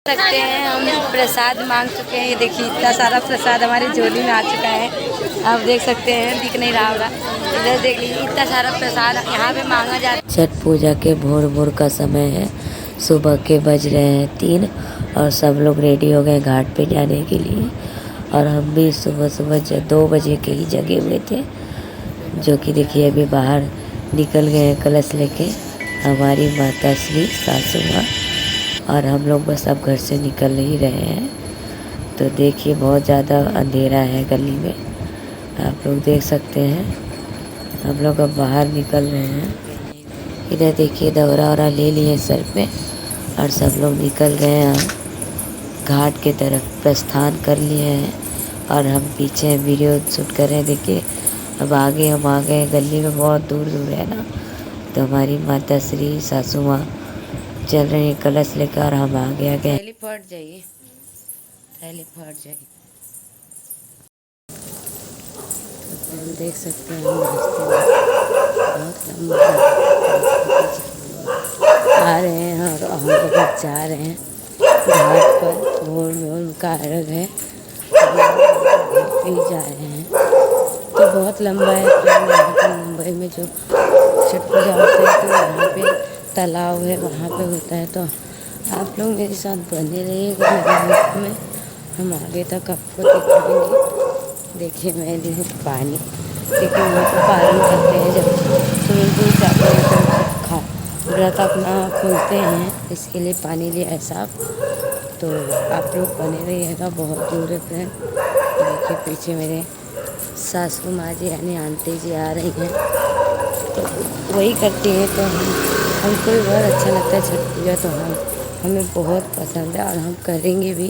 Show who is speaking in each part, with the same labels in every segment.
Speaker 1: सकते हैं हम प्रसाद मांग चुके हैं। ये देखिए इतना सारा प्रसाद हमारी झोली में आ चुका है। आप देख सकते हैं, दिख नहीं रहा होगा, इधर देख लीजिए इतना सारा प्रसाद यहाँ पे मांगा जाता है।
Speaker 2: छठ पूजा के भोर भोर का समय है। सुबह के बज रहे हैं 3 और सब लोग रेडी हो गए घाट पे जाने के लिए। और हम भी सुबह सुबह 2 बजे के ही जगे हुए थे, जो कि देखिए अभी बाहर निकल गए हैं कलश लेके हमारी माता श्री सासू माँ। और हम लोग बस अब घर से निकल ही रहे हैं। तो देखिए बहुत ज़्यादा अंधेरा है गली में, आप लोग देख सकते हैं। हम लोग अब बाहर निकल रहे हैं। इधर देखिए दौरा वौरा ले लिए सर पे और सब लोग निकल गए हैं घाट के तरफ, प्रस्थान कर लिए हैं। और हम पीछे वीडियो शूट कर रहे हैं। देखिए अब आगे हम आ गए, गली में बहुत दूर दूर है ना, तो हमारी माता श्री सासू माँ चल रही है कलश लेकर और हम आगे
Speaker 1: थैली फट जाइए, थैली फट जाइए।
Speaker 2: तो हम देख सकते हैं हम रास्ते में बहुत लंबा आ रहे हैं और हम लोग जा रहे हैं घाट पर। भोर में उनका अर्घ है, भी जा रहे हैं। तो बहुत लंबा है ट्रेन। यहाँ पर मुंबई में जो छठ पूजा होता है तो यहाँ पे तालाब है, वहाँ पे होता है। तो आप लोग मेरे साथ बने रहिएगा मेरे ग्रुप में, हम आगे तक आपको दिखाएंगे। देखिए मैं देखिए पानी, क्योंकि वहाँ पर पालन करते हैं जब स्विमिंग पूल जाते हैं तो व्रत अपना खोलते हैं, इसके लिए पानी लिया है साफ। तो आप लोग बने रहिएगा, बहुत दूर है फ्रेंड। देखिए पीछे मेरे सासू माँ जी यानी आंटी जी आ रही हैं, तो वही करती हैं। तो हमको भी बहुत अच्छा लगता है छठ पूजा, तो हमें बहुत पसंद है और हम करेंगे भी।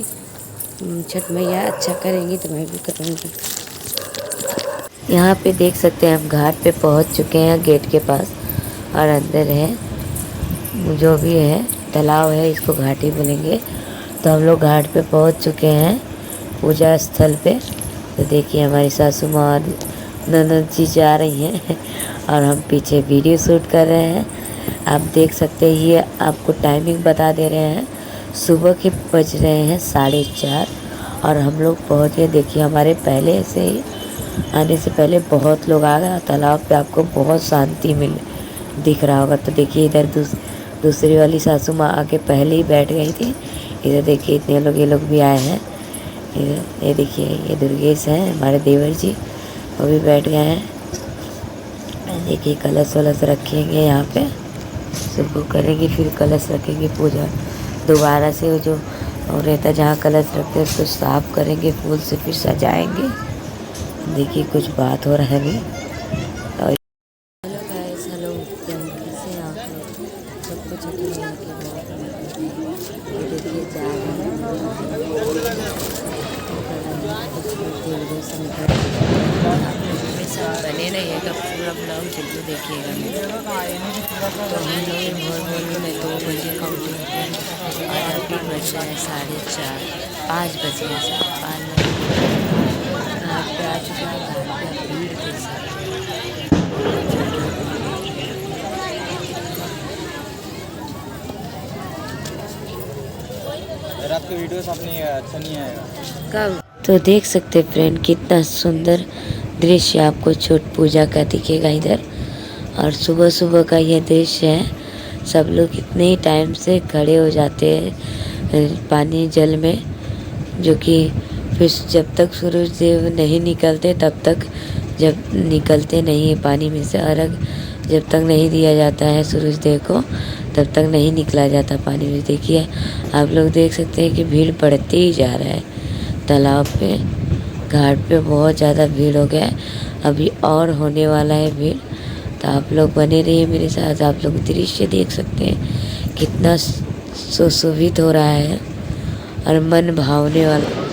Speaker 2: छठ मैया अच्छा करेंगी तो मैं भी करूँगी। यहाँ पे देख सकते हैं हम घाट पे पहुँच चुके हैं गेट के पास और अंदर है जो भी है तालाब है, इसको घाट ही बोलेंगे। तो हम लोग घाट पे पहुँच चुके हैं पूजा स्थल पे। तो देखिए हमारी सासू माँ और ननद जी जा रही हैं और हम पीछे वीडियो शूट कर रहे हैं। आप देख सकते हैं, ये आपको टाइमिंग बता दे रहे हैं। सुबह के बज रहे हैं 4:30 और हम लोग पहुँच गए। देखिए हमारे पहले से ही आने से पहले बहुत लोग आ गए। तालाब पे आपको बहुत शांति मिल दिख रहा होगा। तो देखिए इधर दूसरी वाली सासू माँ आके पहले ही बैठ गई थी। इधर देखिए इतने लोग, ये लोग भी आए हैं। ये देखिए ये दुर्गेश हैं हमारे देवर जी, वो भी बैठ गए हैं। देखिए कलश वलश रखेंगे यहाँ पे, सुबह करेंगे फिर कलश रखेंगे। पूजा दोबारा से वो जो रहता जहाँ कलश रखते हैं उसको साफ करेंगे, फूल से फिर सजाएंगे। देखिए कुछ बात हो रहा है अभी। हेलो गाइस, हेलो कैसे हैं आप लोग? सब कुछ अच्छे हैं कि ये देखिए जा रहे हैं
Speaker 1: बने रहिएगा, पूरा ब्लॉग जल्दी देखिएगा। तो हम लोग भोर में 2 बजे काउंटिंग पे और अभी बज रहे हैं 4:30, 5 बज गए, 5 बजे घाट पे आ चुके हैं। घाट पे भीड़ के साथ
Speaker 3: रात के वीडियोस अपनी अच्छा नहीं आएगा
Speaker 1: कब।
Speaker 2: तो देख सकते फ्रेंड कितना सुंदर दृश्य आपको छठ पूजा का दिखेगा इधर। और सुबह सुबह का ये दृश्य है। सब लोग इतने ही टाइम से खड़े हो जाते हैं पानी जल में, जो कि फिर जब तक सूरज देव नहीं निकलते तब तक, जब निकलते नहीं है पानी में से अर्घ जब तक नहीं दिया जाता है सूरज देव को, तब तक नहीं निकला जाता पानी में। देखिए आप लोग देख सकते हैं कि भीड़ बढ़ते ही जा रहा है तालाब पे। घाट पे बहुत ज़्यादा भीड़ हो गया है, अभी और होने वाला है भीड़। तो आप लोग बने रहिए मेरे साथ। आप लोग दृश्य देख सकते हैं कितना सुशोभित हो रहा है और मन भावने वाला।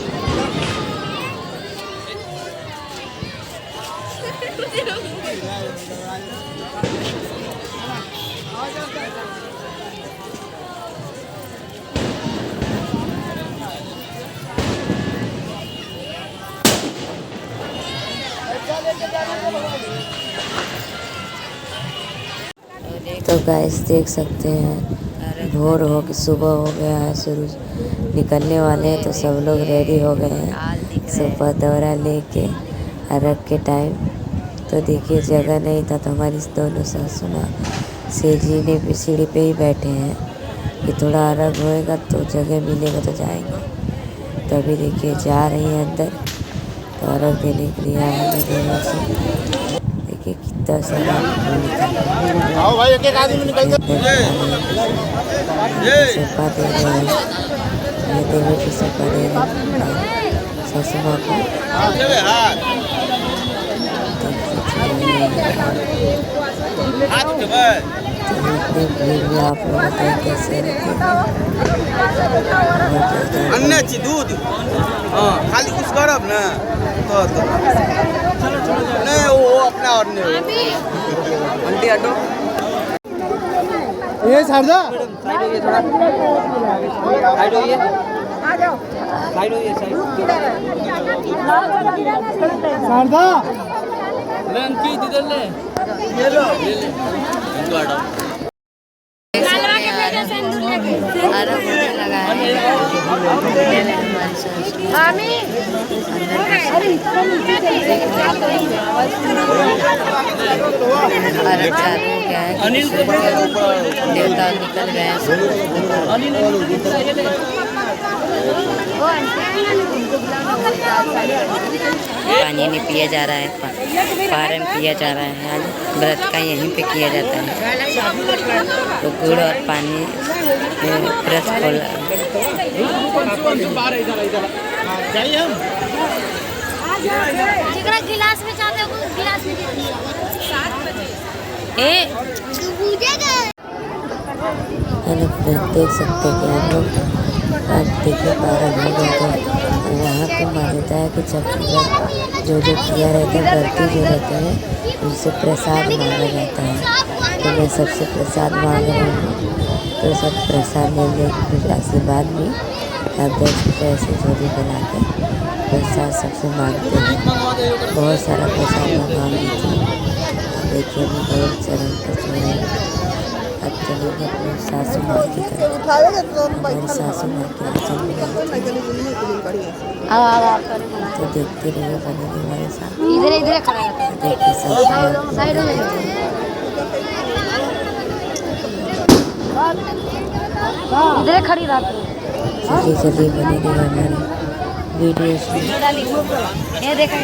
Speaker 2: तो गाइस देख सकते हैं भोर हो के सुबह हो गया है, सूरज निकलने वाले हैं, तो सब लोग रेडी हो गए हैं सुबह दौरा लेके अर्घ के टाइम। तो देखिए जगह नहीं था तो हमारी दोनों सासू माँ सेजी ने भी सीढ़ी पे ही बैठे हैं कि थोड़ा अर्घ होएगा तो जगह मिलेगा तो जाएंगे। तो अभी देखिए जा रही हैं अंदर, तो अर्घ देने के लिए आए हैं दोनों से। देखिए कितना सारा
Speaker 3: आओ भाई, एक आदमी निकल
Speaker 2: सपा दे रहे हैं, ये देवे की सपा दे रहे हैं सासू माँ को। इतने भीड़ में आप लोग बताएं कैसे
Speaker 3: अन्नाची दूध खाली कुछ करब ना तो नहीं वो अपना और नहीं आंटी ऑटो ये शारदा साइड होइए, थोड़ा साइड होइए, आ जाओ साइड होइए, शारदा ले अंकी इधर ले ये लो इनको हटाओ।
Speaker 1: अर्घ होने लगा है। अर्घ चालू हो गया है, देवता निकल गए हैं। पानी नहीं पिया जा रहा है, पारण पिया जा रहा है। आज व्रत का यहीं पे किया जाता है, तो गुड़ और पानी व्रत खोला।
Speaker 4: गिलास में चाहते हो गिलास में 7 बजे
Speaker 2: हेलो फ्रेंड, देख सकते हैं कि हम लोग आज देखिए पारण हो गया था। वहाँ पे मान्यता है कि जब पूजा जो किया रहता है, व्रती जो रहते हैं उनसे प्रसाद मांगा जाता है। तो मैं सबसे प्रसाद मांग रही हूँ, तो सब प्रसाद लेने कुछ आशीर्वाद भी आप 10 रुपये ऐसे झोली बना के प्रसाद सबसे मांगते हैं। बहुत सारा प्रसाद मैं मांग दी थी। देखिए मैं बहुत चरण पर चढ़ी। अब चलेंगे अपने सासू माँ की तरफ। हमारी सासू माँ की आंचल में तो देखते रहिए, बने हमारे साथ।
Speaker 4: इधर खड़ा
Speaker 2: देखिए साइड में
Speaker 4: इधर खड़ी रहा।
Speaker 2: चलिए बने रहिए हमारे वीडियोस में।
Speaker 4: ये देखा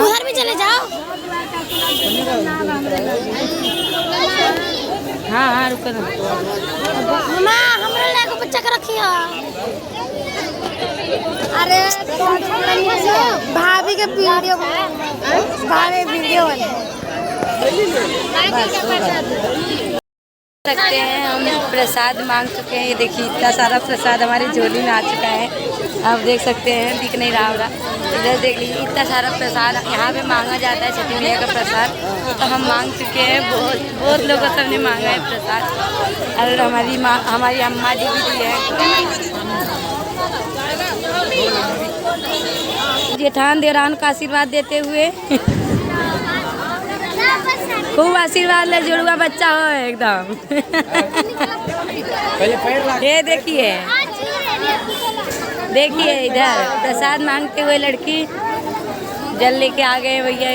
Speaker 4: उधर भी चले जाओ।
Speaker 1: हाँ रुको ना,
Speaker 4: मामा हमरा लायक बच्चा के रखियो। अरे भाभी के वीडियो
Speaker 1: सकते हैं। हम प्रसाद मांग चुके हैं। ये देखिए इतना सारा प्रसाद हमारी झोली में आ चुका है। आप देख सकते हैं, दिख नहीं रहा होगा। इधर देख लीजिए, इतना सारा प्रसाद यहाँ पे मांगा जाता है, छठी मैया का प्रसाद। तो हम मांग चुके हैं, बहुत लोगों सबने मांगा है प्रसाद। और हमारी अम्मा जी भी दी है। जेठान देवरान का आशीर्वाद देते हुए खूब आशीर्वाद ले, जुड़वा बच्चा हो एकदम। ये देखिए इधर प्रसाद मांगते हुए लड़की जल लेके आ गए भैया।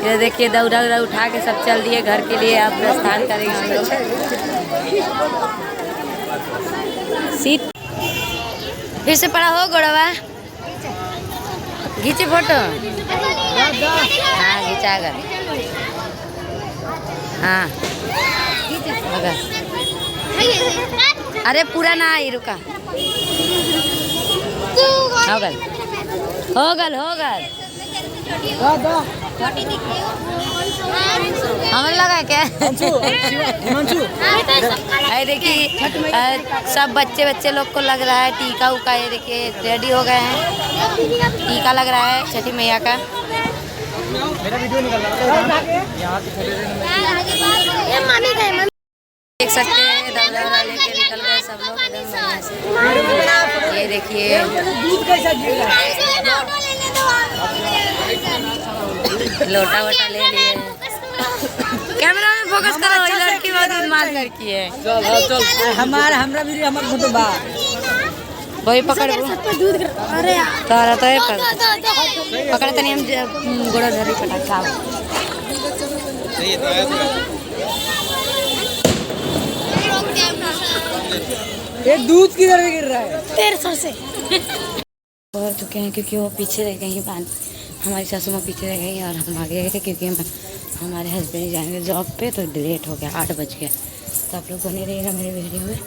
Speaker 1: ये देखिए दौड़ा उठा के सब चल दिए घर के लिए। आप प्रस्थान करेंगे हम लोग। सीट फिर से पड़ा हो गोड़वा, खींचे फोटो। हाँ खींचा कर, हाँ अरे पूरा ना आई, रुका हो गल हमें लगा क्या। अरे देखिए सब बच्चे लोग को लग रहा है टीका उका। ये देखिए रेडी हो गए हैं, टीका लग रहा है छठी मैया का।
Speaker 3: मेरा वीडियो निकल रहा है यहाँ से खड़े
Speaker 4: ये मामी गए मम्मी
Speaker 2: देख सकते हैं दबदबा लेके निकल गए सब लोग एकदम बढ़िया से। ये देखिए लोटा वोटा ले लिए। कैमरा में फोकस करो, ये लड़की बहुत उन्माद लड़की है।
Speaker 3: हमारा फोटो बा
Speaker 2: वही पकड़
Speaker 4: दूध अरे यार
Speaker 2: तारा तो पकड़ तनी हम गोड़ा धरी पटाखा।
Speaker 3: ये दूध किधर गिर रहा है
Speaker 4: 1300 से
Speaker 2: पहुँच चुके हैं क्योंकि वो पीछे रह गई हमारी सासू माँ पीछे रह गई और हम आगे गए थे क्योंकि हमारे हस्बैंड जाएंगे जॉब पे तो लेट हो गया 8 बज गए। तो आप लोग बने रहिएगा मेरे वीडियो में।